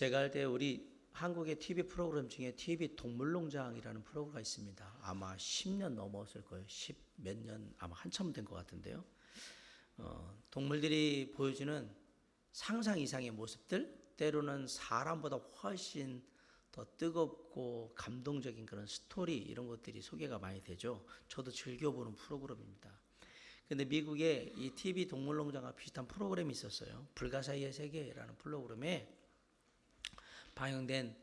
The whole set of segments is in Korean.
제가 할 때 우리 한국의 TV 프로그램 중에 TV 동물농장이라는 프로그램이 있습니다. 아마 10년 넘었을 거예요. 10 몇 년, 아마 한참 된 것 같은데요. 동물들이 보여주는 상상 이상의 모습들, 때로는 사람보다 훨씬 더 뜨겁고 감동적인 그런 스토리, 이런 것들이 소개가 많이 되죠. 저도 즐겨보는 프로그램입니다. 근데 미국에 이 TV 동물농장과 비슷한 프로그램이 있었어요. 불가사의의 세계라는 프로그램에 방영된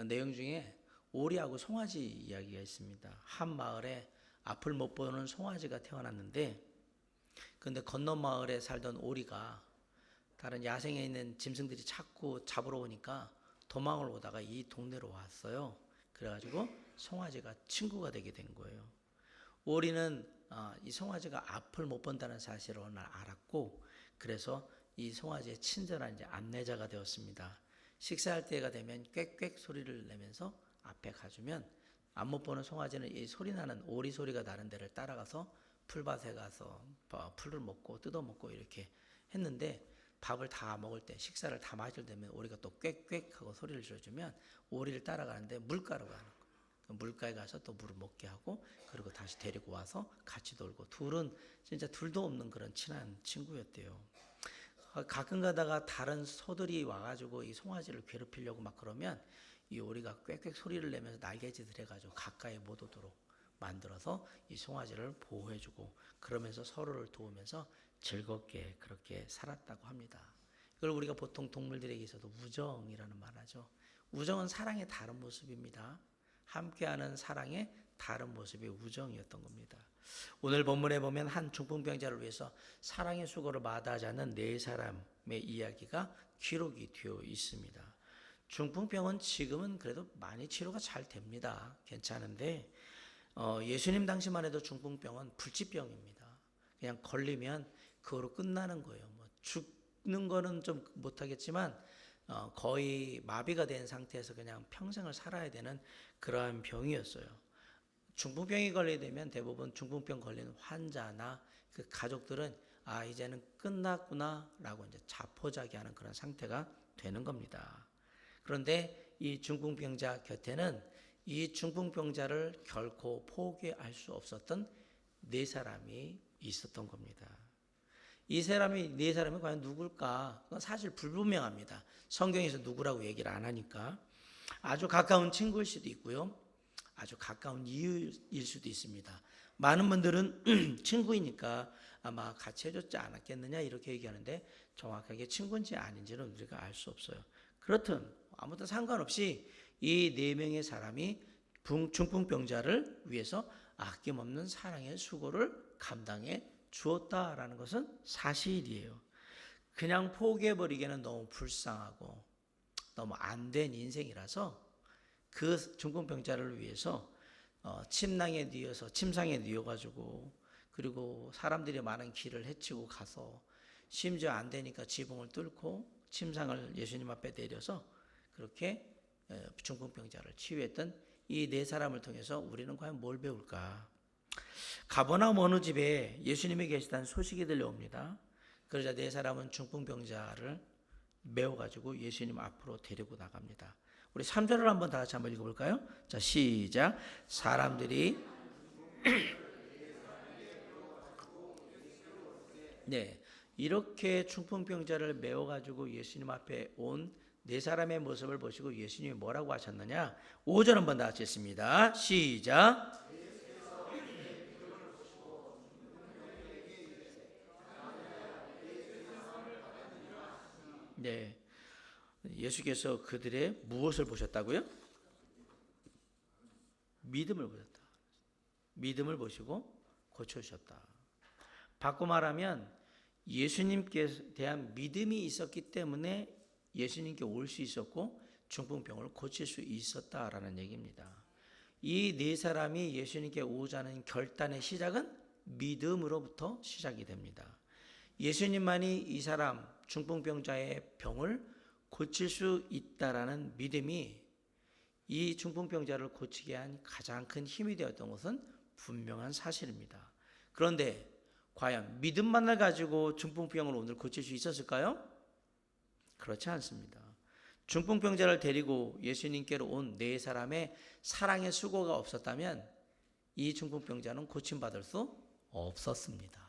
내용 중에 오리하고 송아지 이야기가 있습니다. 한 마을에 앞을 못 보는 송아지가 태어났는데, 근데 건너 마을에 살던 오리가 다른 야생에 있는 짐승들이 자꾸 잡으러 오니까 도망을 오다가 이 동네로 왔어요. 그래가지고 송아지가 친구가 되게 된 거예요. 오리는 이 송아지가 앞을 못 본다는 사실을 어느 날 알았고, 그래서 이 송아지의 친절한 이제 안내자가 되었습니다. 식사할 때가 되면 꽥꽥 소리를 내면서 앞에 가주면 앞 못 보는 송아지는 이 소리 나는 오리 소리가 나는 데를 따라가서 풀밭에 가서 풀을 먹고 뜯어먹고 이렇게 했는데, 밥을 다 먹을 때, 식사를 다 마실 때면 오리가 또 꽥꽥 하고 소리를 질러주면 오리를 따라가는데 물가로 가는 거예요. 물가에 가서 또 물을 먹게 하고, 그리고 다시 데리고 와서 같이 놀고, 둘은 진짜 둘도 없는 그런 친한 친구였대요. 가끔 가다가 다른 소들이 와가지고 이 송아지를 괴롭히려고 막 그러면 이 오리가 꽥꽥 소리를 내면서 날개짓을 해가지고 가까이 못 오도록 만들어서 이 송아지를 보호해주고, 그러면서 서로를 도우면서 즐겁게 그렇게 살았다고 합니다. 이걸 우리가 보통 동물들에게서도 우정이라는 말 하죠. 우정은 사랑의 다른 모습입니다. 함께하는 사랑의 다른 모습이 우정이었던 겁니다. 오늘 본문에 보면 한 중풍병자를 위해서 사랑의 수고를 마다하지 않는 네 사람의 이야기가 기록이 되어 있습니다. 중풍병은 지금은 그래도 많이 치료가 잘 됩니다. 괜찮은데 예수님 당시만 해도 중풍병은 불치병입니다. 그냥 걸리면 그거로 끝나는 거예요. 뭐 죽는 거는 좀 못하겠지만 거의 마비가 된 상태에서 그냥 평생을 살아야 되는 그러한 병이었어요. 중풍병이 걸리게 되면 대부분 중풍병 걸린 환자나 그 가족들은 이제는 끝났구나 라고 이제 자포자기하는 그런 상태가 되는 겁니다. 그런데 이 중풍병자 곁에는 이 중풍병자를 결코 포기할 수 없었던 네 사람이 있었던 겁니다. 네 사람이 과연 누굴까? 그건 사실 불분명합니다. 성경에서 누구라고 얘기를 안 하니까. 아주 가까운 친구일 수도 있고요, 아주 가까운 이웃일 수도 있습니다. 많은 분들은 친구이니까 아마 같이 해줬지 않았겠느냐 이렇게 얘기하는데, 정확하게 친구인지 아닌지는 우리가 알 수 없어요. 그렇든 아무튼 상관없이 이 네 명의 사람이 중풍병자를 위해서 아낌없는 사랑의 수고를 감당해 주었다라는 것은 사실이에요. 그냥 포기해버리기에는 너무 불쌍하고 너무 안 된 인생이라서 그 중풍병자를 위해서 침상에 뉘어가지고, 그리고 사람들이 많은 길을 헤치고 가서 심지어 안 되니까 지붕을 뚫고 침상을 예수님 앞에 내려서 그렇게 중풍병자를 치유했던 이 네 사람을 통해서 우리는 과연 뭘 배울까? 가버나움 어느 집에 예수님이 계시다는 소식이 들려옵니다. 그러자 네 사람은 중풍병자를 메워가지고 예수님 앞으로 데리고 나갑니다. 우리 3절을 한번 다 같이 한번 읽어볼까요? 자, 시작. 사람들이 네, 이렇게 중풍병자를 메워가지고 예수님 앞에 온 네 사람의 모습을 보시고 예수님이 뭐라고 하셨느냐? 5절 한번 다 같이 했습니다. 시작. 네, 예수께서 그들의 무엇을 보셨다고요? 믿음을 보셨다. 믿음을 보시고 고쳐주셨다. 바꿔 말하면 예수님께 대한 믿음이 있었기 때문에 예수님께 올 수 있었고 중풍병을 고칠 수 있었다라는 얘기입니다. 이 네 사람이 예수님께 오자는 결단의 시작은 믿음으로부터 시작이 됩니다. 예수님만이 이 사람 중풍병자의 병을 고칠 수 있다라는 믿음이 이 중풍병자를 고치게 한 가장 큰 힘이 되었던 것은 분명한 사실입니다. 그런데 과연 믿음만을 가지고 중풍병을 오늘 고칠 수 있었을까요? 그렇지 않습니다. 중풍병자를 데리고 예수님께로 온 네 사람의 사랑의 수고가 없었다면 이 중풍병자는 고침받을 수 없었습니다.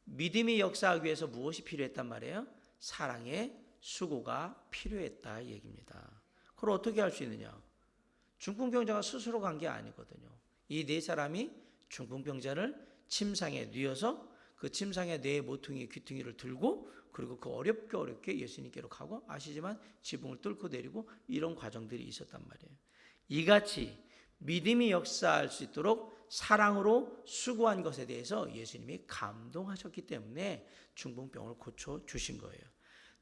믿음이 역사하기 위해서 무엇이 필요했단 말이에요? 사랑의 수고가 필요했다 이 얘기입니다. 그걸 어떻게 할 수 있느냐? 중풍병자가 스스로 간 게 아니거든요. 이 네 사람이 중풍병자를 침상에 뉘어서 그 침상에 네 모퉁이 귀퉁이를 들고 그리고 그 어렵게 예수님께로 가고 아시지만 지붕을 뚫고 내리고 이런 과정들이 있었단 말이에요. 이같이 믿음이 역사할 수 있도록 사랑으로 수고한 것에 대해서 예수님이 감동하셨기 때문에 중풍병을 고쳐주신 거예요.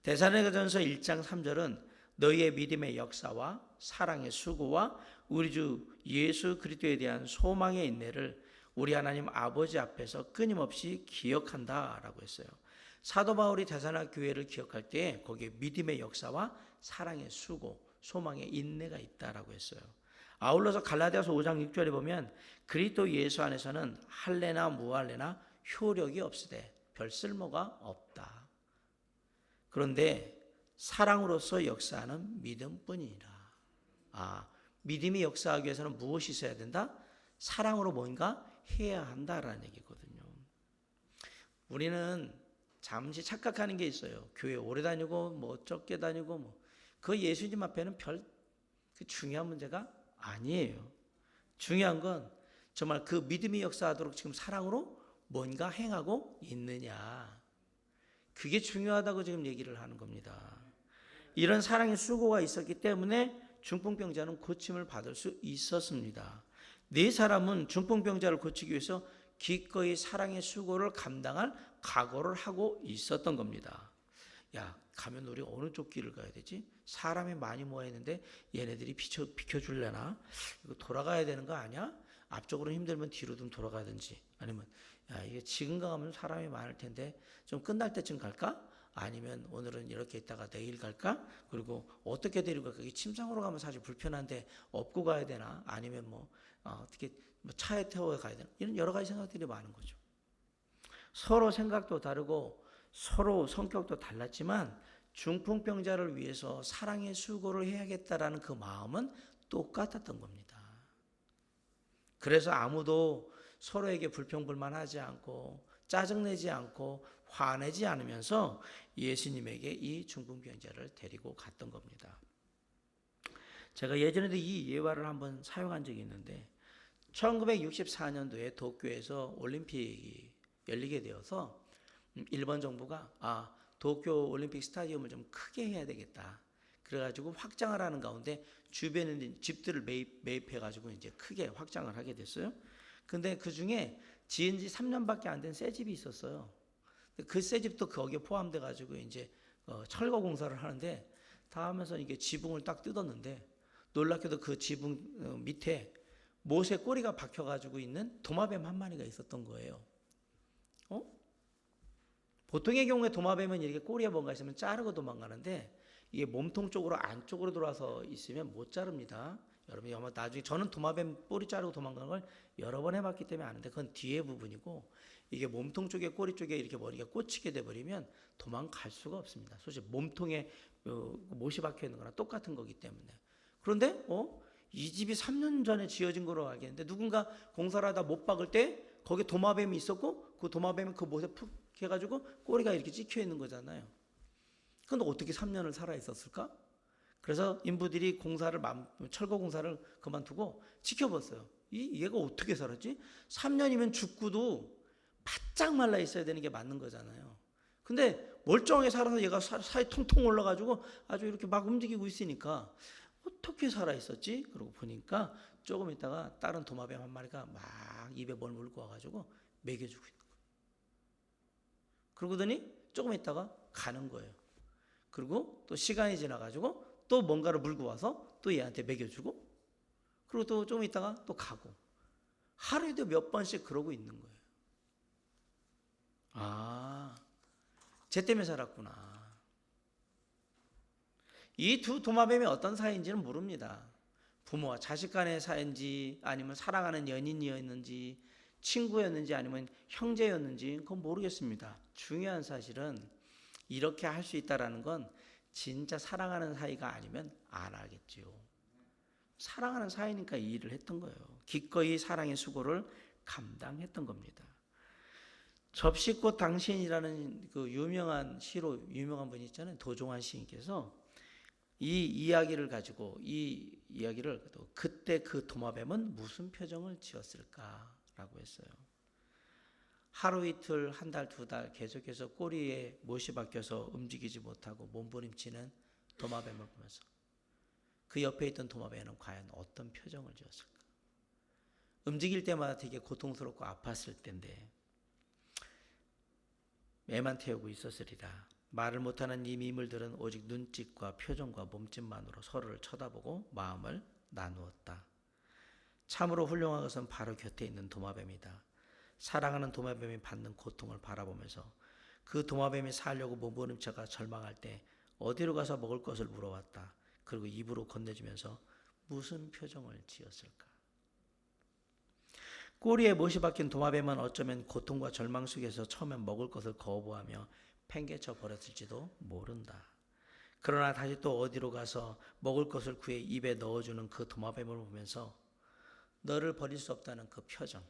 데살로니가전서 1장 3절은 너희의 믿음의 역사와 사랑의 수고와 우리 주 예수 그리스도에 대한 소망의 인내를 우리 하나님 아버지 앞에서 끊임없이 기억한다라고 했어요. 사도 바울이 데살로니가 교회를 기억할 때 거기에 믿음의 역사와 사랑의 수고, 소망의 인내가 있다라고 했어요. 아울러서 갈라디아서 5장 6절에 보면 그리스도 예수 안에서는 할례나 무할례나 효력이 없으되 별 쓸모가 없다. 그런데 사랑으로서 역사하는 믿음뿐이니라. 믿음이 역사하기 위해서는 무엇이 있어야 된다? 사랑으로 뭔가 해야 한다라는 얘기거든요. 우리는 잠시 착각하는 게 있어요. 교회 오래 다니고 뭐 적게 다니고 그 예수님 앞에는 별 중요한 문제가 아니에요. 중요한 건 정말 그 믿음이 역사하도록 지금 사랑으로 뭔가 행하고 있느냐. 그게 중요하다고 지금 얘기를 하는 겁니다. 이런 사랑의 수고가 있었기 때문에 중풍병자는 고침을 받을 수 있었습니다. 네 사람은 중풍병자를 고치기 위해서 기꺼이 사랑의 수고를 감당할 각오를 하고 있었던 겁니다. 야, 가면 우리 어느 쪽 길을 가야 되지? 사람이 많이 모여있는데 얘네들이 비켜줄래나? 이거 돌아가야 되는 거 아니야? 앞쪽으로 힘들면 뒤로 좀 돌아가든지 아니면 야, 이게 지금 가면 사람이 많을 텐데 좀 끝날 때쯤 갈까? 아니면 오늘은 이렇게 있다가 내일 갈까? 그리고 어떻게 데리고 갈까? 침상으로 가면 사실 불편한데 업고 가야 되나? 아니면 어떻게 차에 태워 가야 되나? 이런 여러 가지 생각들이 많은 거죠. 서로 생각도 다르고 서로 성격도 달랐지만 중풍병자를 위해서 사랑의 수고를 해야겠다라는 그 마음은 똑같았던 겁니다. 그래서 아무도 서로에게 불평불만하지 않고 짜증내지 않고 화내지 않으면서 예수님에게 이 중풍병자를 데리고 갔던 겁니다. 제가 예전에도 이 예화를 한번 사용한 적이 있는데 1964년도에 도쿄에서 올림픽이 열리게 되어서 일본 정부가 도쿄 올림픽 스타디움을 좀 크게 해야 되겠다. 그래가지고 확장을 하는 가운데 주변에 집들을 매입해가지고 이제 크게 확장을 하게 됐어요. 근데 그 중에 지은 지 3년밖에 안 된 새 집이 있었어요. 그 새 집도 거기에 포함돼가지고 이제 철거 공사를 하는데 다 하면서 이게 지붕을 딱 뜯었는데 놀랍게도 그 지붕 밑에 못의 꼬리가 박혀가지고 있는 도마뱀 한 마리가 있었던 거예요. 보통의 경우에 도마뱀은 이렇게 꼬리에 뭔가 있으면 자르고 도망가는데 이게 몸통 쪽으로 안쪽으로 들어와서 있으면 못 자릅니다. 여러분이 아마 나중에 저는 도마뱀 꼬리 자르고 도망가는 걸 여러 번 해봤기 때문에 아는데 그건 뒤에 부분이고 이게 몸통 쪽에 꼬리 쪽에 이렇게 머리가 꽂히게 돼버리면 도망갈 수가 없습니다. 솔직히 몸통에 못이 박혀 있는 거랑 똑같은 거기 때문에. 그런데 이 집이 3년 전에 지어진 거로 알겠는데 누군가 공사를 하다 못 박을 때 거기에 도마뱀이 있었고 그 도마뱀이 그 못에 푹 해가지고 꼬리가 이렇게 찍혀 있는 거잖아요. 그런데 어떻게 3년을 살아 있었을까? 그래서 인부들이 철거 공사를 그만두고 지켜봤어요. 얘가 어떻게 살았지? 3년이면 죽고도 바짝 말라 있어야 되는 게 맞는 거잖아요. 근데 멀쩡하게 살아서 얘가 살이 통통 올라가지고 아주 이렇게 막 움직이고 있으니까 어떻게 살아 있었지? 그러고 보니까 조금 있다가 다른 도마뱀 한 마리가 막 입에 뭘 물고 와가지고 먹여주고 있는 거예요. 그러더니 조금 있다가 가는 거예요. 그리고 또 시간이 지나가지고 또 뭔가를 물고 와서 또 얘한테 먹여주고 그리고 또 좀 있다가 또 가고 하루에도 몇 번씩 그러고 있는 거예요. 쟤 때문에 살았구나. 이 두 도마뱀이 어떤 사이인지는 모릅니다. 부모와 자식 간의 사이인지 아니면 사랑하는 연인이었는지 친구였는지 아니면 형제였는지 그건 모르겠습니다. 중요한 사실은 이렇게 할 수 있다는 건 진짜 사랑하는 사이가 아니면 안 하겠지요. 사랑하는 사이니까 이 일을 했던 거예요. 기꺼이 사랑의 수고를 감당했던 겁니다. 접시꽃 당신이라는 그 유명한 시로 유명한 분이 있잖아요. 도종환 시인께서 이 이야기를 가지고 이 이야기를 그때 그 도마뱀은 무슨 표정을 지었을까라고 했어요. 하루 이틀 한 달 두 달 계속해서 꼬리에 못이 박혀서 움직이지 못하고 몸부림치는 도마뱀을 보면서 그 옆에 있던 도마뱀은 과연 어떤 표정을 지었을까? 움직일 때마다 되게 고통스럽고 아팠을 텐데 매만 태우고 있었으리라. 말을 못하는 이 미물들은 오직 눈짓과 표정과 몸짓만으로 서로를 쳐다보고 마음을 나누었다. 참으로 훌륭한 것은 바로 곁에 있는 도마뱀이다. 사랑하는 도마뱀이 받는 고통을 바라보면서 그 도마뱀이 살려고 몸부림쳐가 절망할 때 어디로 가서 먹을 것을 물어왔다. 그리고 입으로 건네주면서 무슨 표정을 지었을까? 꼬리에 못이 박힌 도마뱀은 어쩌면 고통과 절망 속에서 처음엔 먹을 것을 거부하며 팽개쳐 버렸을지도 모른다. 그러나 다시 또 어디로 가서 먹을 것을 구해 입에 넣어주는 그 도마뱀을 보면서 너를 버릴 수 없다는 그 표정,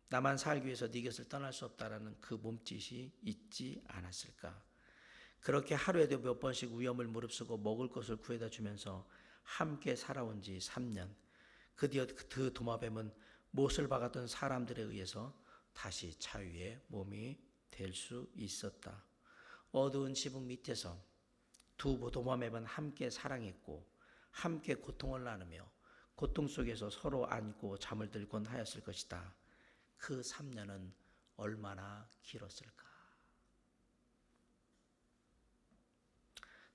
나만 살기 위해서 네 곁을 떠날 수 없다라는 그 몸짓이 있지 않았을까? 그렇게 하루에도 몇 번씩 위험을 무릅쓰고 먹을 것을 구해다 주면서 함께 살아온 지 3년. 그 뒤에 그 도마뱀은 못을 박았던 사람들에 의해서 다시 자유의 몸이 될 수 있었다. 어두운 지붕 밑에서 두 도마뱀은 함께 사랑했고 함께 고통을 나누며 고통 속에서 서로 안고 잠을 들곤 하였을 것이다. 그 3년은 얼마나 길었을까?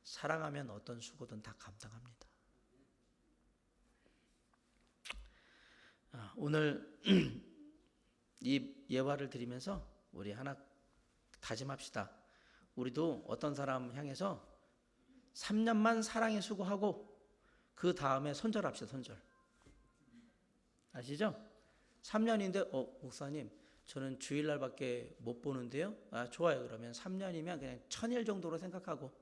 사랑하면 어떤 수고든 다 감당합니다. 오늘 이 예화를 드리면서 우리 하나 다짐합시다. 우리도 어떤 사람 향해서 3년만 사랑에 수고하고 그 다음에 손절합시다. 손절. 아시죠? 3년인데 목사님 저는 주일날밖에 못 보는데요. 좋아요. 그러면 3년이면 그냥 1000일 정도로 생각하고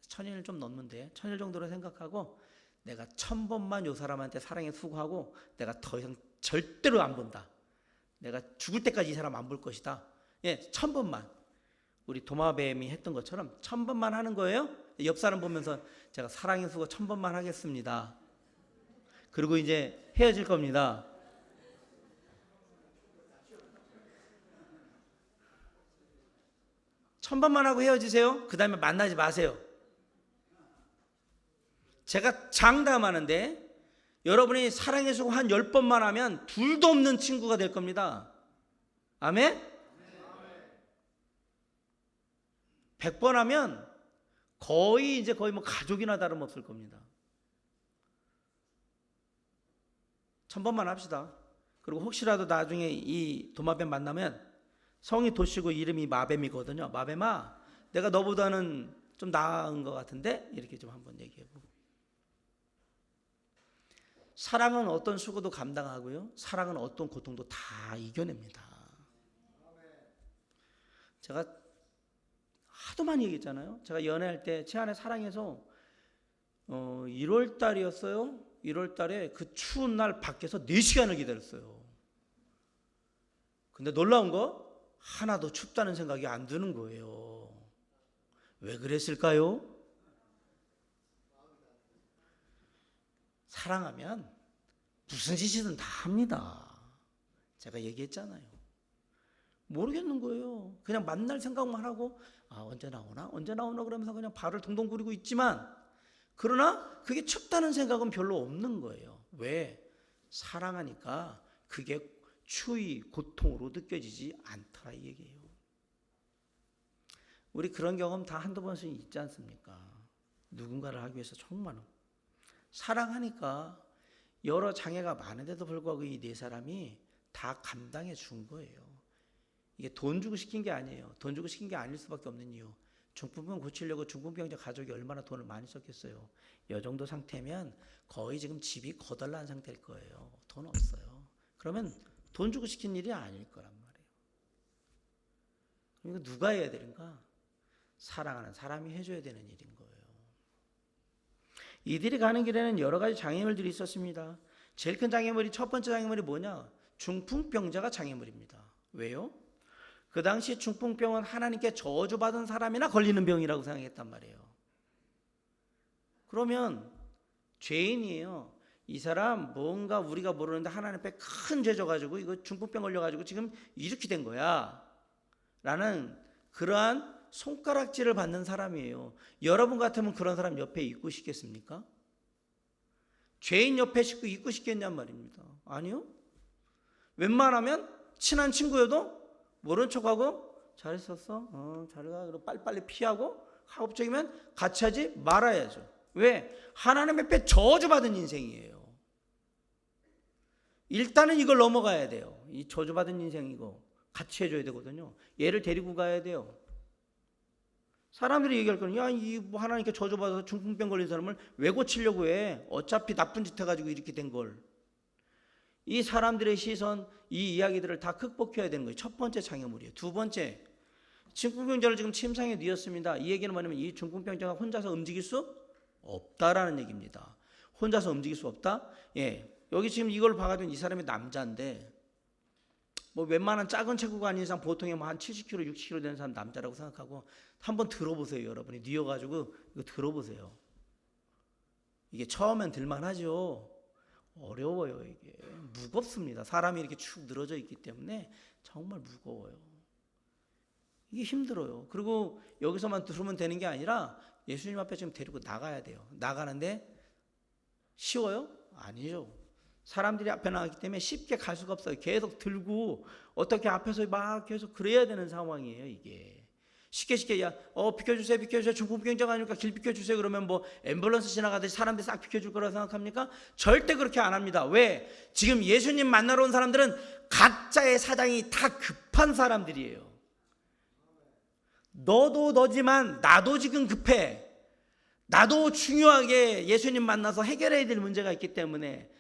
1000일 좀 넘는데 1000일 정도로 생각하고 내가 1000번만 요 사람한테 사랑에 수고하고 내가 더 이상 절대로 안 본다. 내가 죽을 때까지 이 사람 안 볼 것이다. 예, 1000번만. 우리 도마뱀이 했던 것처럼 1000번만 하는 거예요. 옆 사람 보면서 제가 사랑의 수고 1000번만 하겠습니다. 그리고 이제 헤어질 겁니다. 천번만 하고 헤어지세요. 그 다음에 만나지 마세요. 제가 장담하는데 여러분이 사랑의 수고 한 10번만 하면 둘도 없는 친구가 될 겁니다. 아멘? 100번 하면 거의 뭐 가족이나 다름없을 겁니다. 1000번만 합시다. 그리고 혹시라도 나중에 이 도마뱀 만나면 성이 도시고 이름이 마뱀이거든요. 마뱀아, 내가 너보다는 좀 나은 것 같은데? 이렇게 좀 한번 얘기해보고. 사랑은 어떤 수고도 감당하고요. 사랑은 어떤 고통도 다 이겨냅니다. 제가 하도 많이 얘기했잖아요. 제가 연애할 때 제 안에 사랑해서 1월 달이었어요. 1월 달에 그 추운 날 밖에서 4시간을 기다렸어요. 근데 놀라운 거 하나도 춥다는 생각이 안 드는 거예요. 왜 그랬을까요? 사랑하면 무슨 짓이든 다 합니다. 제가 얘기했잖아요. 모르겠는 거예요. 그냥 만날 생각만 하고 언제 나오나 그러면서 그냥 발을 동동 구르고 있지만 그러나 그게 춥다는 생각은 별로 없는 거예요. 왜? 사랑하니까 그게 추위, 고통으로 느껴지지 않더라 이 얘기예요. 우리 그런 경험 다 한두 번씩 있지 않습니까? 누군가를 하기 위해서 정말 사랑하니까 여러 장애가 많은데도 불구하고 이 네 사람이 다 감당해 준 거예요. 이게 돈 주고 시킨 게 아니에요. 돈 주고 시킨 게 아닐 수밖에 없는 이유. 중풍병 고치려고 중풍병자 가족이 얼마나 돈을 많이 썼겠어요. 이 정도 상태면 거의 지금 집이 거덜난 상태일 거예요. 돈 없어요. 그러면 돈 주고 시킨 일이 아닐 거란 말이에요. 그럼 이거 누가 해야 되는가? 사랑하는 사람이 해줘야 되는 일인 거예요. 이들이 가는 길에는 여러 가지 장애물들이 있었습니다. 제일 큰 장애물이, 첫 번째 장애물이 뭐냐? 중풍병자가 장애물입니다. 왜요? 그 당시 중풍병은 하나님께 저주받은 사람이나 걸리는 병이라고 생각했단 말이에요. 그러면 죄인이에요. 이 사람 뭔가 우리가 모르는데 하나님 앞에 큰 죄 져가지고 이거 중풍병 걸려가지고 지금 이렇게 된 거야 라는 그러한 손가락질을 받는 사람이에요. 여러분 같으면 그런 사람 옆에 있고 싶겠습니까? 죄인 옆에 있고 싶겠냔 말입니다. 아니요. 웬만하면 친한 친구여도 모른 척하고 잘했었어? 잘가. 그리고 빨리빨리 피하고 합적이면 같이 하지 말아야죠. 왜? 하나님 앞에 저주받은 인생이에요. 일단은 이걸 넘어가야 돼요. 이 저주받은 인생 이거 같이 해줘야 되거든요. 얘를 데리고 가야 돼요. 사람들이 얘기할 거는 야, 이 뭐 하나님께 저주받아서 중풍병 걸린 사람을 왜 고치려고 해? 어차피 나쁜 짓 해가지고 이렇게 된 걸. 이 사람들의 시선, 이 이야기들을 다 극복해야 되는 거예요. 첫 번째 장애물이에요. 두 번째, 중풍병자를 지금 침상에 뉘었습니다. 이 얘기는 뭐냐면 이 중풍병자가 혼자서 움직일 수 없다라는 얘기입니다. 혼자서 움직일 수 없다? 예. 여기 지금 이걸 봐가지고 이 사람이 남자인데 뭐 웬만한 작은 체구가 아닌 이상 보통에 뭐 한 70kg, 60kg 되는 사람 남자라고 생각하고 한번 들어보세요. 여러분이 뉘어가지고 이거 들어보세요. 이게 처음엔 들만하죠. 어려워요. 이게 무겁습니다. 사람이 이렇게 축 늘어져 있기 때문에 정말 무거워요. 이게 힘들어요. 그리고 여기서만 들으면 되는 게 아니라 예수님 앞에 지금 데리고 나가야 돼요. 나가는데 쉬워요? 아니죠. 사람들이 앞에 나가기 때문에 쉽게 갈 수가 없어요. 계속 들고 어떻게 앞에서 막 계속 그래야 되는 상황이에요. 이게 쉽게 야 비켜주세요 중풍병자가 아니니까 길 비켜주세요 그러면 뭐 앰뷸런스 지나가듯이 사람들 싹 비켜줄 거라고 생각합니까? 절대 그렇게 안 합니다. 왜? 지금 예수님 만나러 온 사람들은 각자의 사정이 다 급한 사람들이에요. 너도 너지만 나도 지금 급해. 나도 중요하게 예수님 만나서 해결해야 될 문제가 있기 때문에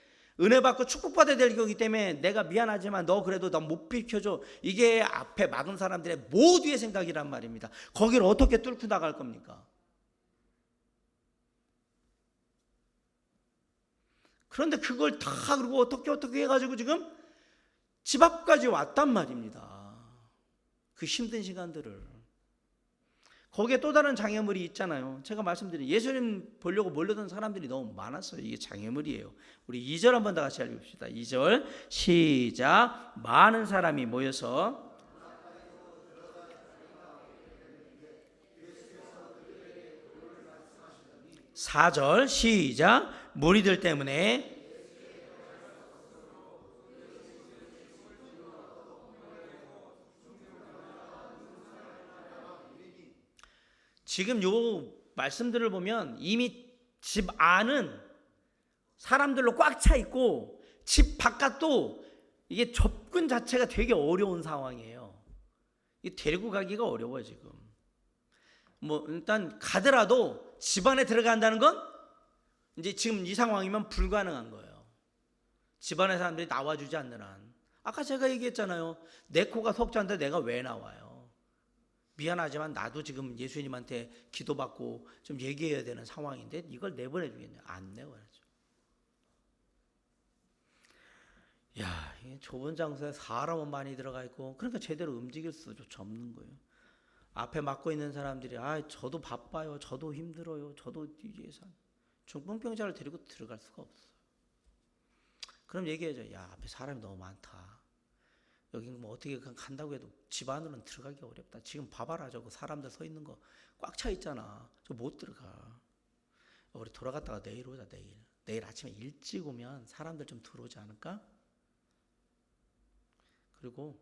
은혜 받고 축복받아야 될 거기 때문에 내가 미안하지만 너 그래도 나 못 비켜줘. 이게 앞에 막은 사람들의 모두의 생각이란 말입니다. 거기를 어떻게 뚫고 나갈 겁니까? 그런데 그걸 다 그러고 어떻게 해가지고 지금 집 앞까지 왔단 말입니다. 그 힘든 시간들을. 거기에 또 다른 장애물이 있잖아요. 제가 말씀드린 예수님 보려고 몰려든 사람들이 너무 많았어요. 이게 장애물이에요. 우리 2절 한번 다 같이 읽읍시다. 2절 시작. 많은 사람이 모여서 4절 시작. 무리들 때문에 지금 요 말씀들을 보면 이미 집 안은 사람들로 꽉 차 있고 집 바깥도 이게 접근 자체가 되게 어려운 상황이에요. 이 데리고 가기가 어려워요 지금. 뭐 일단 가더라도 집 안에 들어간다는 건 이제 지금 이 상황이면 불가능한 거예요. 집 안에 사람들이 나와주지 않는 한. 아까 제가 얘기했잖아요. 내 코가 석자인데 내가 왜 나와요? 미안하지만 나도 지금 예수님한테 기도받고 좀 얘기해야 되는 상황인데 이걸 내보내 주겠냐? 안 내보내죠. 야, 이 좁은 장소에 사람은 많이 들어가 있고 그러니까 제대로 움직일 수조차 없는 거예요. 앞에 맡고 있는 사람들이 저도 바빠요. 저도 힘들어요. 저도 뒤에서 중풍병자를 데리고 들어갈 수가 없어요. 그럼 얘기해줘. 야, 앞에 사람이 너무 많다. 여기 뭐 어떻게 간다고 해도 집 안으로는 들어가기 어렵다. 지금 봐봐라 저거 사람들 서 있는 거 꽉 차 있잖아. 저 못 들어가. 우리 돌아갔다가 내일 오자. 내일 아침에 일찍 오면 사람들 좀 들어오지 않을까? 그리고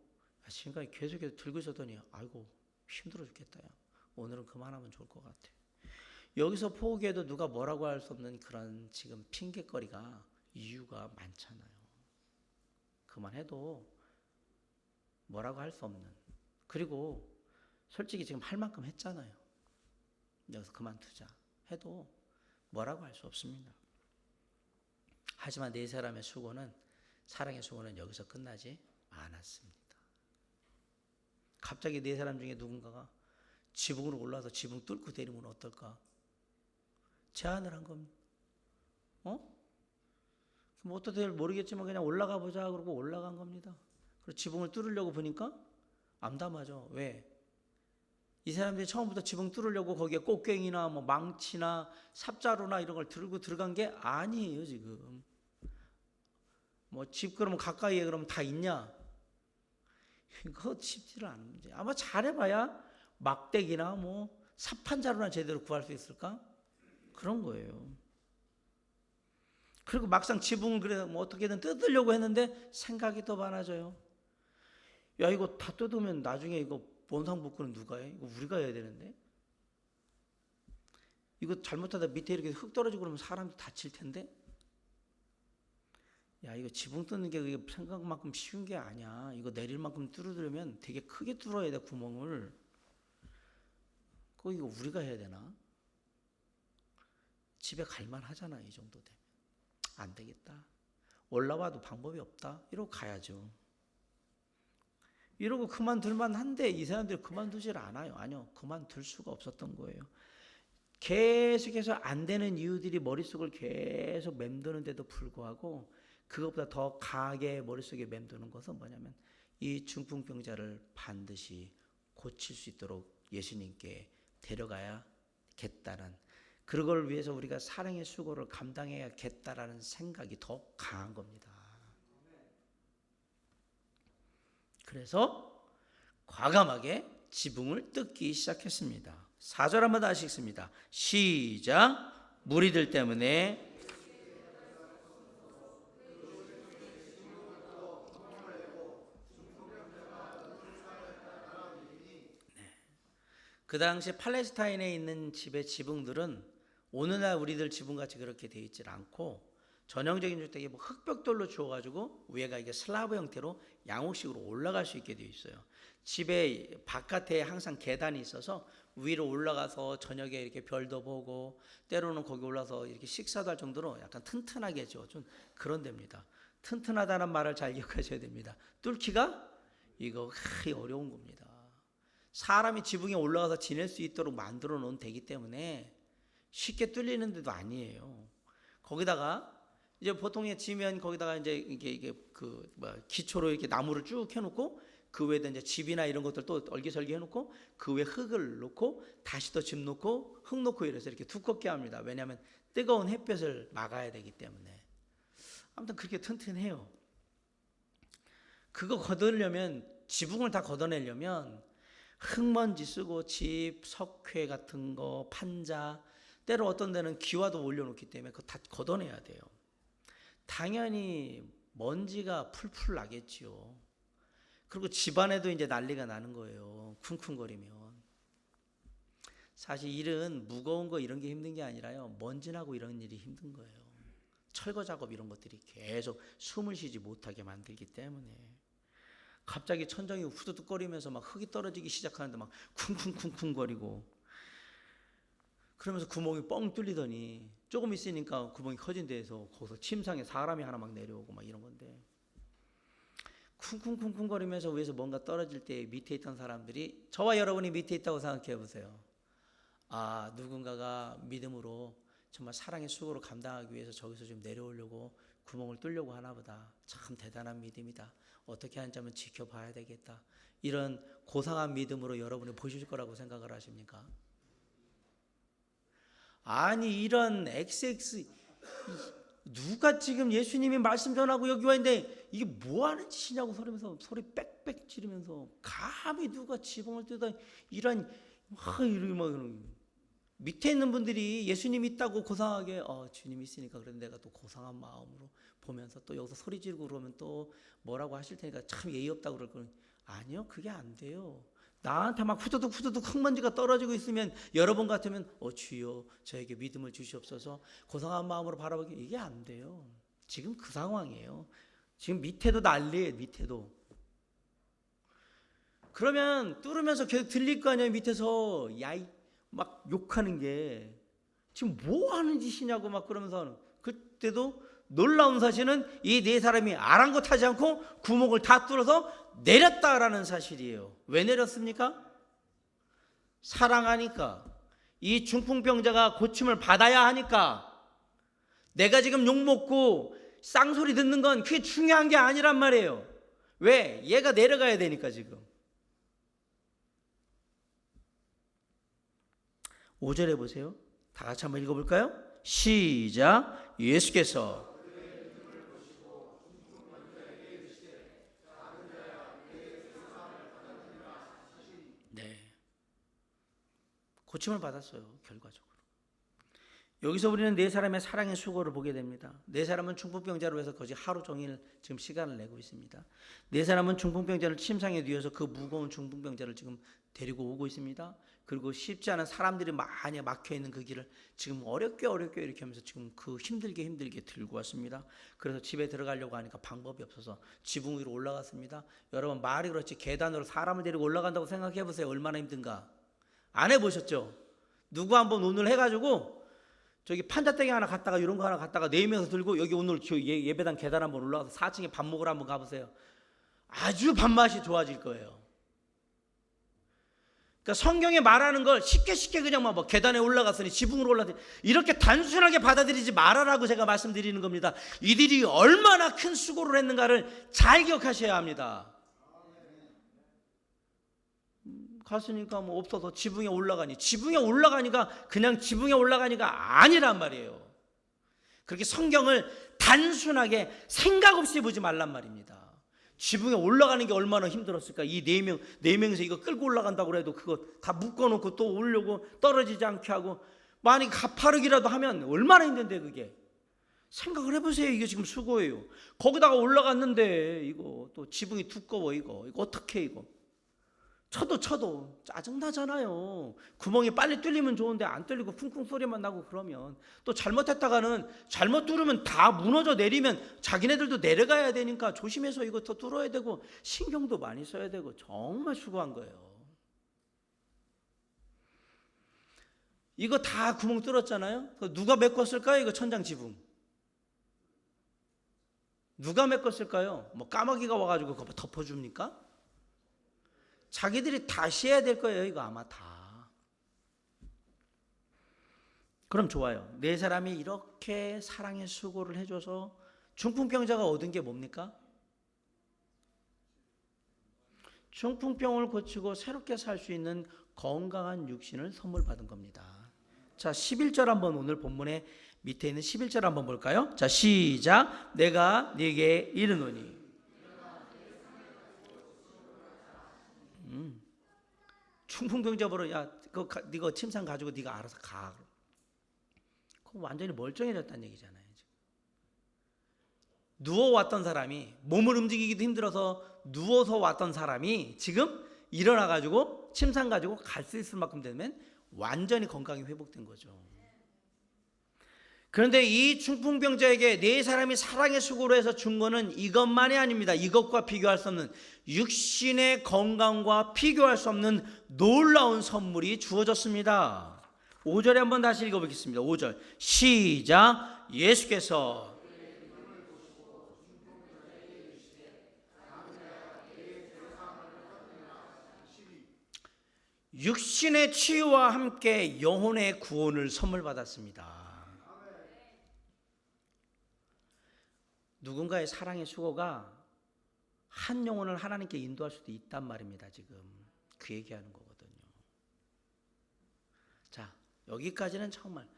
지금까지 계속해서 들고 있었더니 아이고 힘들어 죽겠다. 야. 오늘은 그만하면 좋을 것 같아. 여기서 포기해도 누가 뭐라고 할 수 없는 그런 지금 핑계거리가 이유가 많잖아요. 그만해도 뭐라고 할 수 없는. 그리고 솔직히 지금 할 만큼 했잖아요. 여기서 그만두자 해도 뭐라고 할 수 없습니다. 하지만 네 사람의 수고는 사랑의 수고는 여기서 끝나지 않았습니다. 갑자기 네 사람 중에 누군가가 지붕으로 올라와서 지붕 뚫고 내리면 어떨까? 제안을 한 겁니다. 뭐 어떻게 될지 모르겠지만 그냥 올라가 보자 그러고 올라간 겁니다. 그리고 지붕을 뚫으려고 보니까 암담하죠. 왜? 이 사람들이 처음부터 지붕 뚫으려고 거기에 꽃갱이나 뭐 망치나 삽자루나 이런 걸 들고 들어간 게 아니에요. 지금 뭐 집 그러면 가까이에 그러면 다 있냐? 이거 쉽지를 않은 문제. 아마 잘해봐야 막대기나 뭐 삽판자루나 제대로 구할 수 있을까? 그런 거예요. 그리고 막상 지붕을 그래 뭐 어떻게든 뜯으려고 했는데 생각이 더 많아져요. 야, 이거 다 뜯으면 나중에 이거 본상 복구는 누가 해? 이거 우리가 해야 되는데. 이거 잘못하다 밑에 이렇게 흙 떨어지고 그러면 사람도 다칠 텐데. 야, 이거 지붕 뜯는 게 그게 생각만큼 쉬운 게 아니야. 이거 내릴 만큼 뚫으려면 되게 크게 뚫어야 돼, 구멍을. 그거 이거 우리가 해야 되나? 집에 갈만 하잖아, 이 정도 되면. 안 되겠다. 올라와도 방법이 없다. 이러고 가야죠. 이러고 그만둘만 한데 이 사람들이 그만두질 않아요. 아니요, 그만둘 수가 없었던 거예요. 계속해서 안 되는 이유들이 머릿속을 계속 맴도는데도 불구하고 그것보다 더 강하게 머릿속에 맴도는 것은 뭐냐면 이 중풍병자를 반드시 고칠 수 있도록 예수님께 데려가야겠다는, 그걸 위해서 우리가 사랑의 수고를 감당해야겠다라는 생각이 더 강한 겁니다. 그래서 과감하게 지붕을 뜯기 시작했습니다. 4절 한번 다시 읽습니다. 시작. 무리들 때문에 그 당시 팔레스타인에 있는 집의 지붕들은 오늘날 우리들 지붕같이 그렇게 되어 있질 않고 전형적인 주택이 뭐 흙벽돌로 주어가지고 위에가 이게 슬라브 형태로 양옥식으로 올라갈 수 있게 되어 있어요. 집의 바깥에 항상 계단이 있어서 위로 올라가서 저녁에 이렇게 별도 보고 때로는 거기 올라서 이렇게 식사도 할 정도로 약간 튼튼하게 좀 그런 데입니다. 튼튼하다는 말을 잘 기억하셔야 됩니다. 뚫기가 이거 어려운 겁니다. 사람이 지붕에 올라가서 지낼 수 있도록 만들어 놓은 데기 때문에 쉽게 뚫리는 데도 아니에요. 거기다가 이제 보통에 지면 거기다가 이제 이게 기초로 이렇게 나무를 쭉 해놓고 그 위에다 이제 집이나 이런 것들 또 얼기설기 해놓고 그 위에 흙을 놓고 다시 또 집 놓고 흙 놓고 이래서 이렇게 두껍게 합니다. 왜냐하면 뜨거운 햇볕을 막아야 되기 때문에. 아무튼 그렇게 튼튼해요. 그거 걷으려면, 지붕을 다 걷어내려면 흙먼지 쓰고 집, 석회 같은 거, 판자, 때로 어떤 데는 기와도 올려놓기 때문에 그거 다 걷어내야 돼요. 당연히 먼지가 풀풀 나겠지요. 그리고 집안에도 이제 난리가 나는 거예요. 쿵쿵거리면. 사실 일은 무거운 거 이런 게 힘든 게 아니라요, 먼지나고 이런 일이 힘든 거예요. 철거 작업 이런 것들이 계속 숨을 쉬지 못하게 만들기 때문에. 갑자기 천정이 후두둑거리면서 막 흙이 떨어지기 시작하는데 막 쿵쿵쿵쿵거리고 그러면서 구멍이 뻥 뚫리더니 조금 있으니까 구멍이 커진 데에서 거기서 침상에 사람이 하나 막 내려오고 막 이런 건데, 쿵쿵쿵쿵거리면서 위에서 뭔가 떨어질 때 밑에 있던 사람들이, 저와 여러분이 밑에 있다고 생각해 보세요. 아, 누군가가 믿음으로 정말 사랑의 수고를 감당하기 위해서 저기서 좀 내려오려고 구멍을 뚫려고 하나 보다. 참 대단한 믿음이다. 어떻게 하는지 한번 지켜봐야 되겠다. 이런 고상한 믿음으로 여러분이 보실 거라고 생각을 하십니까? 아니, 이런 XX, 누가 지금 예수님이 말씀 전하고 여기 와 있는데 이게 뭐 하는 짓이냐고 소리면서 소리 빽빽 지르면서 감히 누가 지붕을 뜯어 이런 밑에 있는 분들이 예수님 있다고 고상하게 주님 있으니까 그래 내가 또 고상한 마음으로 보면서 또 여기서 소리 지르고 그러면 또 뭐라고 하실 테니까 참 예의 없다고 그럴 거는, 아니요, 그게 안 돼요. 나한테 막 후두둑 흙먼지가 떨어지고 있으면 여러분 같으면 주여 저에게 믿음을 주시옵소서 고상한 마음으로 바라보기, 이게 안 돼요. 지금 그 상황이에요. 지금 밑에도 난리예요. 밑에도. 그러면 뚫으면서 계속 들릴 거 아니에요. 밑에서 야이 막 욕하는 게 지금 뭐 하는 짓이냐고 막 그러면서. 그때도 놀라운 사실은 이 네 사람이 아랑곳하지 않고 구멍을 다 뚫어서 내렸다라는 사실이에요. 왜 내렸습니까? 사랑하니까. 이 중풍병자가 고침을 받아야 하니까. 내가 지금 욕먹고 쌍소리 듣는 건 그게 중요한 게 아니란 말이에요. 왜? 얘가 내려가야 되니까 지금. 5절에 보세요. 다 같이 한번 읽어볼까요? 시작. 예수께서 고침을 받았어요. 결과적으로. 여기서 우리는 네 사람의 사랑의 수고를 보게 됩니다. 네 사람은 중풍병자로 해서 거의 하루 종일 지금 시간을 내고 있습니다. 네 사람은 중풍병자를 침상에 뉘어서 그 무거운 중풍병자를 지금 데리고 오고 있습니다. 그리고 쉽지 않은 사람들이 많이 막혀있는 그 길을 지금 어렵게 이렇게 하면서 지금 그 힘들게 들고 왔습니다. 그래서 집에 들어가려고 하니까 방법이 없어서 지붕 위로 올라갔습니다. 여러분, 말이 그렇지 계단으로 사람을 데리고 올라간다고 생각해 보세요. 얼마나 힘든가. 안 해보셨죠? 누구 한번 오늘 해가지고 저기 판자떼기 하나 갖다가 이런 거 하나 갖다가 4명에서 들고 여기 오늘 예배당 계단 한번 올라가서 4층에 밥 먹으러 한번 가보세요. 아주 밥맛이 좋아질 거예요. 그러니까 성경에 말하는 걸 쉽게 그냥 뭐 계단에 올라갔으니 지붕으로 올라갔으니 이렇게 단순하게 받아들이지 말아라고 제가 말씀드리는 겁니다. 이들이 얼마나 큰 수고를 했는가를 잘 기억하셔야 합니다. 갔으니까 뭐 없어서 지붕에 올라가니까 그냥 지붕에 올라가니까 아니란 말이에요. 그렇게 성경을 단순하게 생각 없이 보지 말란 말입니다. 지붕에 올라가는 게 얼마나 힘들었을까. 이 네 명이서 이거 끌고 올라간다고 해도 그거 다 묶어놓고 또 오려고 떨어지지 않게 하고 만약에 가파르기라도 하면 얼마나 힘든데 그게. 생각을 해보세요. 이게 지금 수고예요. 거기다가 올라갔는데 이거 또 지붕이 두꺼워 이거 어떻게 이거. 쳐도 짜증나잖아요. 구멍이 빨리 뚫리면 좋은데 안 뚫리고 쿵쿵 소리만 나고 그러면 또 잘못했다가는 잘못 뚫으면 다 무너져 내리면 자기네들도 내려가야 되니까 조심해서 이거 더 뚫어야 되고 신경도 많이 써야 되고 정말 수고한 거예요. 이거 다 구멍 뚫었잖아요. 누가 메꿨을까요? 이거 천장 지붕. 누가 메꿨을까요? 뭐 까마귀가 와가지고 그거 덮어줍니까? 자기들이 다시 해야 될 거예요. 이거 아마 다. 그럼 좋아요. 네 사람이 이렇게 사랑의 수고를 해줘서 중풍병자가 얻은 게 뭡니까? 중풍병을 고치고 새롭게 살 수 있는 건강한 육신을 선물 받은 겁니다. 자, 11절 한번 오늘 본문에 밑에 있는 11절 한번 볼까요? 자, 시작. 내가 네게 이르노니. 중풍병자 보러 야, 네가 침상 가지고 네가 알아서 가. 그럼 완전히 멀쩡해졌다는 얘기잖아요. 누워왔던 사람이 몸을 움직이기도 힘들어서 누워서 왔던 사람이 지금 일어나가지고 침상 가지고 갈 수 있을 만큼 되면 완전히 건강이 회복된 거죠. 그런데 이 중풍병자에게 네 사람이 사랑의 수고로 해서 준 거는 이것만이 아닙니다. 이것과 비교할 수 없는 육신의 건강과 비교할 수 없는 놀라운 선물이 주어졌습니다. 5절에 한번 다시 읽어보겠습니다. 5절 시작. 예수께서 육신의 치유와 함께 영혼의 구원을 선물 받았습니다. 누군가의 사랑의 수고가 한 영혼을 하나님께 인도할 수도 있단 말입니다. 지금 그 얘기하는 거거든요. 자, 여기까지는 정말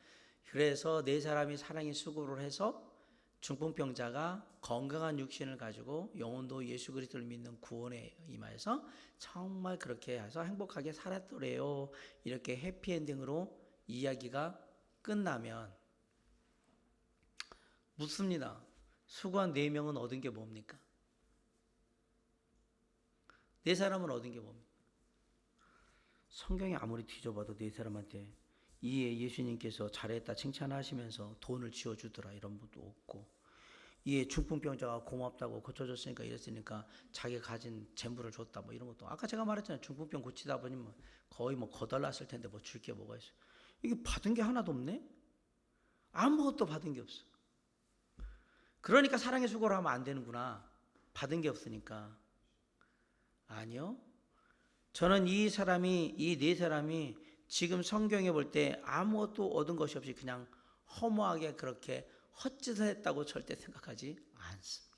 그래서 네 사람이 사랑의 수고를 해서 중풍병자가 건강한 육신을 가지고 영혼도 예수 그리스도를 믿는 구원에 임하여서 정말 그렇게 해서 행복하게 살았더래요. 이렇게 해피엔딩으로 이야기가 끝나면 묻습니다. 수고한 4명은 얻은 게 뭡니까? 4사람은 얻은 게 뭡니까? 성경이 아무리 뒤져봐도 4사람한테 이에 예수님께서 잘했다 칭찬하시면서 돈을 지어주더라 이런 것도 없고, 이에 중풍병자가 고맙다고 고쳐줬으니까 이랬으니까 자기가 가진 재물을 줬다 뭐 이런 것도, 아까 제가 말했잖아요. 중풍병 고치다 보니 뭐 거의 뭐 거덜났을 텐데 뭐 줄 게 뭐가 있어. 이게 받은 게 하나도 없네. 아무것도 받은 게 없어. 그러니까 사랑의 수고를 하면 안 되는구나. 받은 게 없으니까. 아니요. 저는 이 네 사람이 지금 성경에 볼 때 아무것도 얻은 것이 없이 그냥 허무하게 그렇게 헛짓을 했다고 절대 생각하지 않습니다.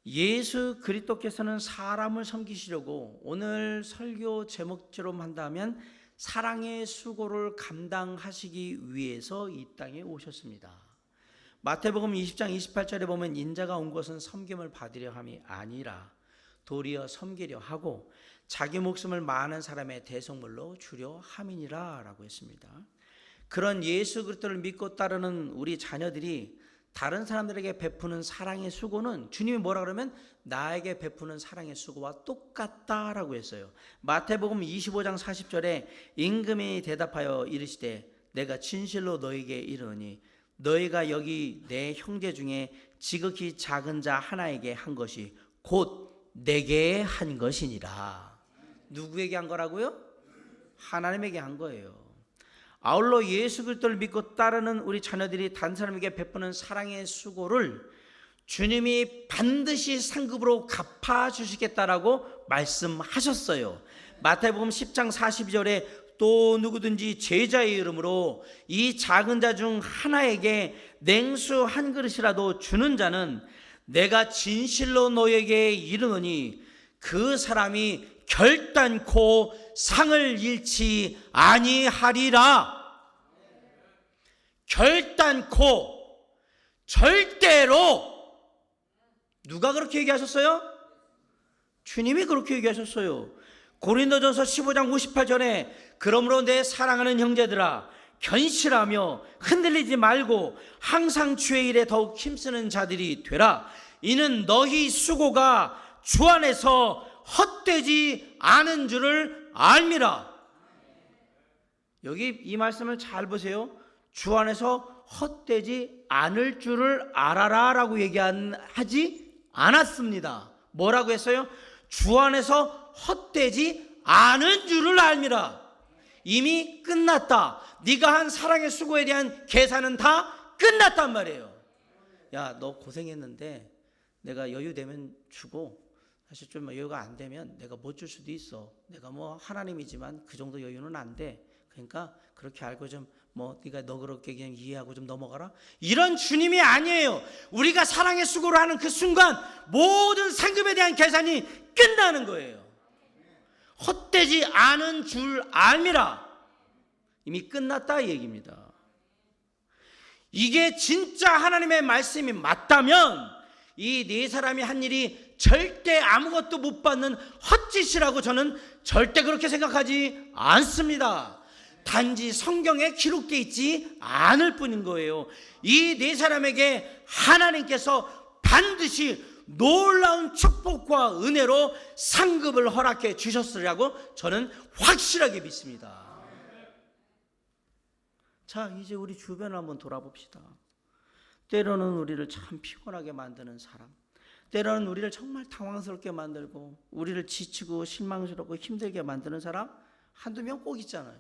예수 그리스도께서는 사람을 섬기시려고 오늘 설교 제목처럼 한다면 사랑의 수고를 감당하시기 위해서 이 땅에 오셨습니다. 마태복음 20장 28절에 보면 인자가 온 것은 섬김을 받으려 함이 아니라 도리어 섬기려 하고 자기 목숨을 많은 사람의 대속물로 주려 함이니라 라고 했습니다. 그런 예수 그리스도를 믿고 따르는 우리 자녀들이 다른 사람들에게 베푸는 사랑의 수고는 주님이 뭐라 그러면 나에게 베푸는 사랑의 수고와 똑같다라고 했어요. 마태복음 25장 40절에 임금이 대답하여 이르시되 내가 진실로 너에게 이르노니 너희가 여기 내 형제 중에 지극히 작은 자 하나에게 한 것이 곧 내게 한 것이니라. 누구에게 한 거라고요? 하나님에게 한 거예요. 아울러 예수 그리스도를 믿고 따르는 우리 자녀들이 다른 사람에게 베푸는 사랑의 수고를 주님이 반드시 상급으로 갚아주시겠다라고 말씀하셨어요. 마태복음 10장 42절에 또 누구든지 제자의 이름으로 이 작은 자 중 하나에게 냉수 한 그릇이라도 주는 자는 내가 진실로 너에게 이르노니 그 사람이 결단코 상을 잃지 아니하리라. 결단코 절대로. 누가 그렇게 얘기하셨어요? 주님이 그렇게 얘기하셨어요. 고린도전서 15장 58절에 그러므로 내 사랑하는 형제들아 견실하며 흔들리지 말고 항상 주의 일에 더욱 힘쓰는 자들이 되라. 이는 너희 수고가 주 안에서 헛되지 않은 줄을 알미라. 여기 이 말씀을 잘 보세요. 주 안에서 헛되지 않을 줄을 알아라 라고 얘기하지 않았습니다. 뭐라고 했어요? 주 안에서 헛되지 않은 줄을 알미라. 이미 끝났다. 네가 한 사랑의 수고에 대한 계산은 다 끝났단 말이에요. 야, 너 고생했는데 내가 여유 되면 주고 사실 좀 여유가 안 되면 내가 못 줄 수도 있어. 내가 뭐 하나님이지만 그 정도 여유는 안 돼. 그러니까 그렇게 알고 좀 뭐 네가 너 그렇게 그냥 이해하고 좀 넘어가라. 이런 주님이 아니에요. 우리가 사랑의 수고를 하는 그 순간 모든 상급에 대한 계산이 끝나는 거예요. 헛되지 않은 줄 알미라. 이미 끝났다 이 얘기입니다. 이게 진짜 하나님의 말씀이 맞다면 이 네 사람이 한 일이 절대 아무것도 못 받는 헛짓이라고 저는 절대 그렇게 생각하지 않습니다. 단지 성경에 기록되어 있지 않을 뿐인 거예요. 이 네 사람에게 하나님께서 반드시 놀라운 축복과 은혜로 상급을 허락해 주셨으리라고 저는 확실하게 믿습니다. 자, 이제 우리 주변을 한번 돌아봅시다. 때로는 우리를 참 피곤하게 만드는 사람, 때로는 우리를 정말 당황스럽게 만들고 우리를 지치고 실망스럽고 힘들게 만드는 사람 한두 명 꼭 있잖아요.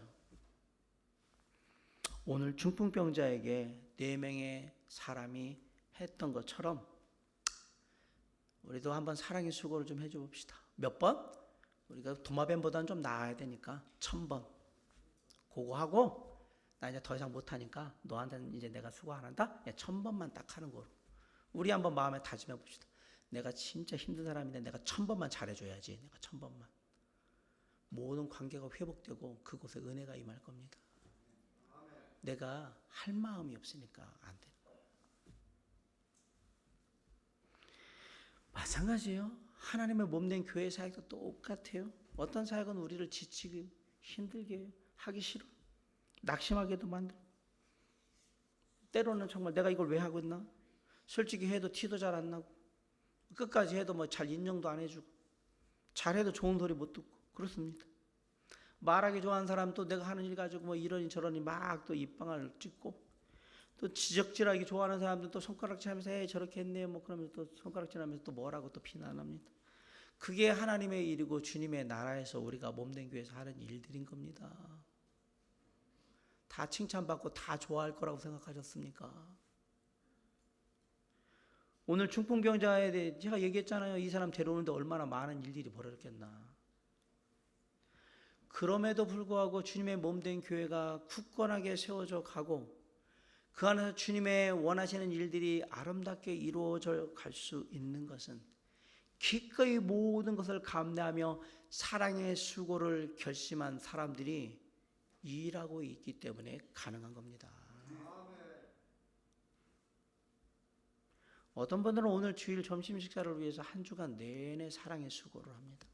오늘 중풍병자에게 4명의 사람이 했던 것처럼 우리도 한번 사랑의 수고를 좀 해줘 봅시다. 몇 번? 우리가 도마뱀보다는 좀 나아야 되니까 1000번. 그거 하고 나 이제 더 이상 못하니까 너한테는 이제 내가 수고 안 한다? 1000번만 딱 하는 거로 우리 한번 마음에 다짐해 봅시다. 내가 진짜 힘든 사람인데 내가 1000번만 잘해줘야지. 내가 1000번만. 모든 관계가 회복되고 그곳에 은혜가 임할 겁니다. 내가 할 마음이 없으니까 안 되는 거예요. 마찬가지예요. 하나님의 몸된 교회 사역도 똑같아요. 어떤 사역은 우리를 지치게 힘들게 하기 싫어. 낙심하게도 만들고 때로는 정말 내가 이걸 왜 하고 있나? 솔직히 해도 티도 잘 안 나고 끝까지 해도 뭐 잘 인정도 안 해주고 잘해도 좋은 소리 못 듣고 그렇습니다. 말하기 좋아하는 사람 또 내가 하는 일 가지고 뭐 이러니 저러니 막 또 입방을 찍고 또 지적질하기 좋아하는 사람들 또 손가락질하면서 에이 저렇게 했네요 뭐 그러면서 또 손가락질하면서 또 뭐라고 또 비난합니다. 그게 하나님의 일이고 주님의 나라에서 우리가 몸된 교회에서 하는 일들인 겁니다. 다 칭찬받고 다 좋아할 거라고 생각하셨습니까? 오늘 중풍병자에 대해 제가 얘기했잖아요. 이 사람 데려오는데 얼마나 많은 일들이 벌어졌겠나. 그럼에도 불구하고 주님의 몸된 교회가 굳건하게 세워져 가고 그 안에서 주님의 원하시는 일들이 아름답게 이루어져 갈 수 있는 것은 기꺼이 모든 것을 감내하며 사랑의 수고를 결심한 사람들이 일하고 있기 때문에 가능한 겁니다. 어떤 분들은 오늘 주일 점심 식사를 위해서 한 주간 내내 사랑의 수고를 합니다.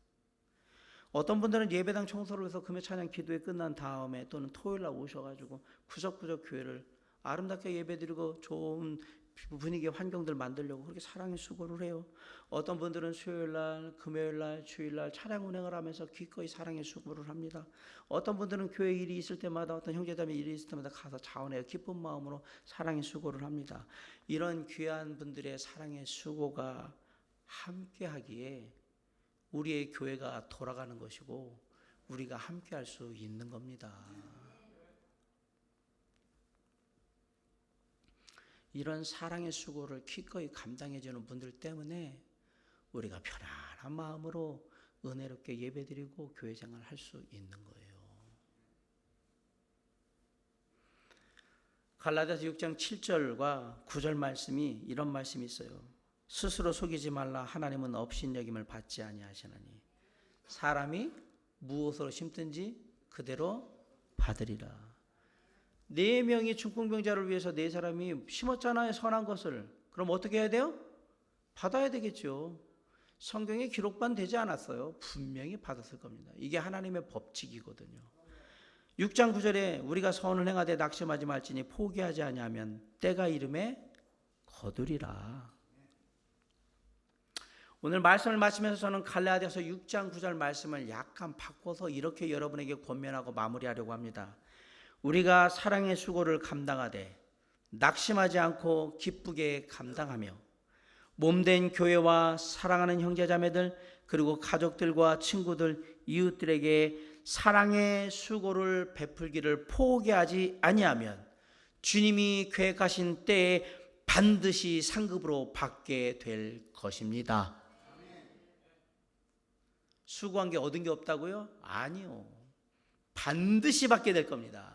어떤 분들은 예배당 청소를 해서 금요 찬양 기도회 끝난 다음에 또는 토요일 날 오셔가지고 구석구석 교회를 아름답게 예배드리고 좋은 분위기 환경들 만들려고 그렇게 사랑의 수고를 해요. 어떤 분들은 수요일 날, 금요일 날, 주일 날 차량 운행을 하면서 기꺼이 사랑의 수고를 합니다. 어떤 분들은 교회 일이 있을 때마다 어떤 형제자매 일이 있을 때마다 가서 자원해요. 기쁜 마음으로 사랑의 수고를 합니다. 이런 귀한 분들의 사랑의 수고가 함께하기에 우리의 교회가 돌아가는 것이고 우리가 함께할 수 있는 겁니다. 이런 사랑의 수고를 기꺼이 감당해주는 분들 때문에 우리가 편안한 마음으로 은혜롭게 예배드리고 교회 생활을 할 수 있는 거예요. 갈라디아서 6장 7절과 9절 말씀이 이런 말씀이 있어요. 스스로 속이지 말라. 하나님은 업신여김을 받지 아니하시나니 사람이 무엇으로 심든지 그대로 받으리라. 4명이 중풍병자를 위해서 4사람이 심었잖아요. 선한 것을. 그럼 어떻게 해야 돼요? 받아야 되겠죠. 성경에 기록만 되지 않았어요. 분명히 받았을 겁니다. 이게 하나님의 법칙이거든요. 6장 9절에 우리가 선을 행하되 낙심하지 말지니 포기하지 아니하면 때가 이름에 거두리라. 오늘 말씀을 마치면서 저는 갈라디아서 6장 9절 말씀을 약간 바꿔서 이렇게 여러분에게 권면하고 마무리하려고 합니다. 우리가 사랑의 수고를 감당하되 낙심하지 않고 기쁘게 감당하며 몸된 교회와 사랑하는 형제자매들 그리고 가족들과 친구들 이웃들에게 사랑의 수고를 베풀기를 포기하지 아니하면 주님이 계획하신 때에 반드시 상급으로 받게 될 것입니다. 수고한 게 얻은 게 없다고요? 아니요. 반드시 받게 될 겁니다.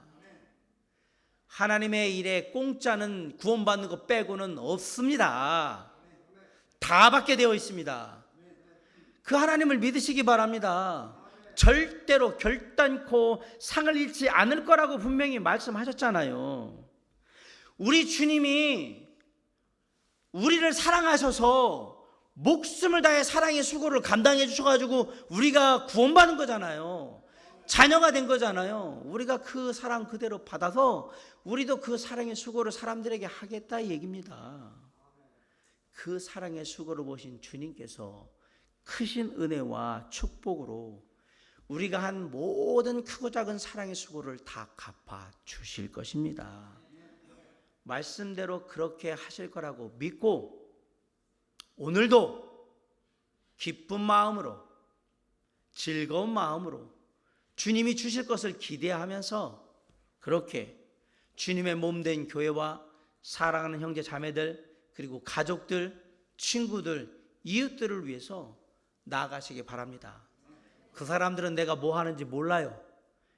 하나님의 일에 공짜는 구원받는 것 빼고는 없습니다. 다 받게 되어 있습니다. 그 하나님을 믿으시기 바랍니다. 절대로 결단코 상을 잃지 않을 거라고 분명히 말씀하셨잖아요. 우리 주님이 우리를 사랑하셔서 목숨을 다해 사랑의 수고를 감당해 주셔가지고 우리가 구원받은 거잖아요. 자녀가 된 거잖아요. 우리가 그 사랑 그대로 받아서 우리도 그 사랑의 수고를 사람들에게 하겠다 이 얘기입니다. 그 사랑의 수고를 보신 주님께서 크신 은혜와 축복으로 우리가 한 모든 크고 작은 사랑의 수고를 다 갚아 주실 것입니다. 말씀대로 그렇게 하실 거라고 믿고 오늘도 기쁜 마음으로 즐거운 마음으로 주님이 주실 것을 기대하면서 그렇게 주님의 몸된 교회와 사랑하는 형제 자매들 그리고 가족들, 친구들, 이웃들을 위해서 나아가시기 바랍니다. 그 사람들은 내가 뭐 하는지 몰라요.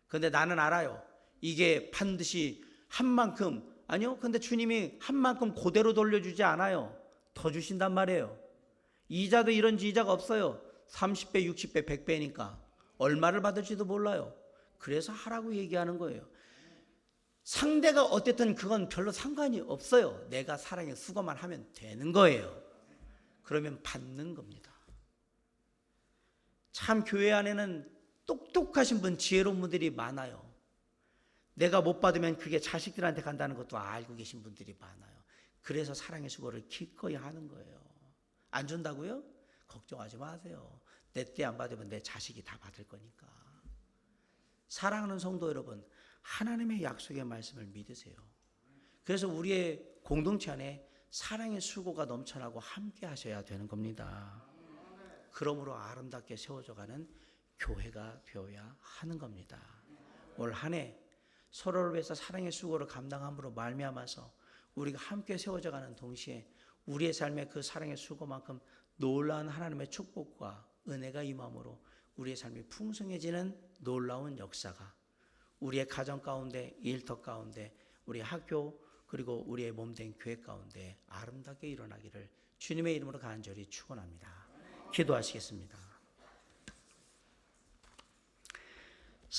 그런데 나는 알아요. 이게 반드시 한 만큼 아니요. 근데 주님이 한 만큼 그대로 돌려주지 않아요. 더 주신단 말이에요. 이자도 이런 이자가 없어요. 30배, 60배, 100배니까 얼마를 받을지도 몰라요. 그래서 하라고 얘기하는 거예요. 상대가 어쨌든 그건 별로 상관이 없어요. 내가 사랑의 수고만 하면 되는 거예요. 그러면 받는 겁니다. 참 교회 안에는 똑똑하신 분, 지혜로운 분들이 많아요. 내가 못 받으면 그게 자식들한테 간다는 것도 알고 계신 분들이 많아요. 그래서 사랑의 수고를 기꺼이 하는 거예요. 안 준다고요? 걱정하지 마세요. 내 때 안 받으면 내 자식이 다 받을 거니까. 사랑하는 성도 여러분, 하나님의 약속의 말씀을 믿으세요. 그래서 우리의 공동체 안에 사랑의 수고가 넘쳐나고 함께 하셔야 되는 겁니다. 그러므로 아름답게 세워져가는 교회가 되어야 하는 겁니다. 올 한 해 서로를 위해서 사랑의 수고를 감당함으로 말미암아서 우리가 함께 세워져가는 동시에 우리의 삶에 그 사랑의 수고만큼 놀라운 하나님의 축복과 은혜가 임함으로 우리의 삶이 풍성해지는 놀라운 역사가 우리의 가정 가운데, 일터 가운데, 우리 학교 그리고 우리의 몸된 교회 가운데 아름답게 일어나기를 주님의 이름으로 간절히 축원합니다. 기도하시겠습니다.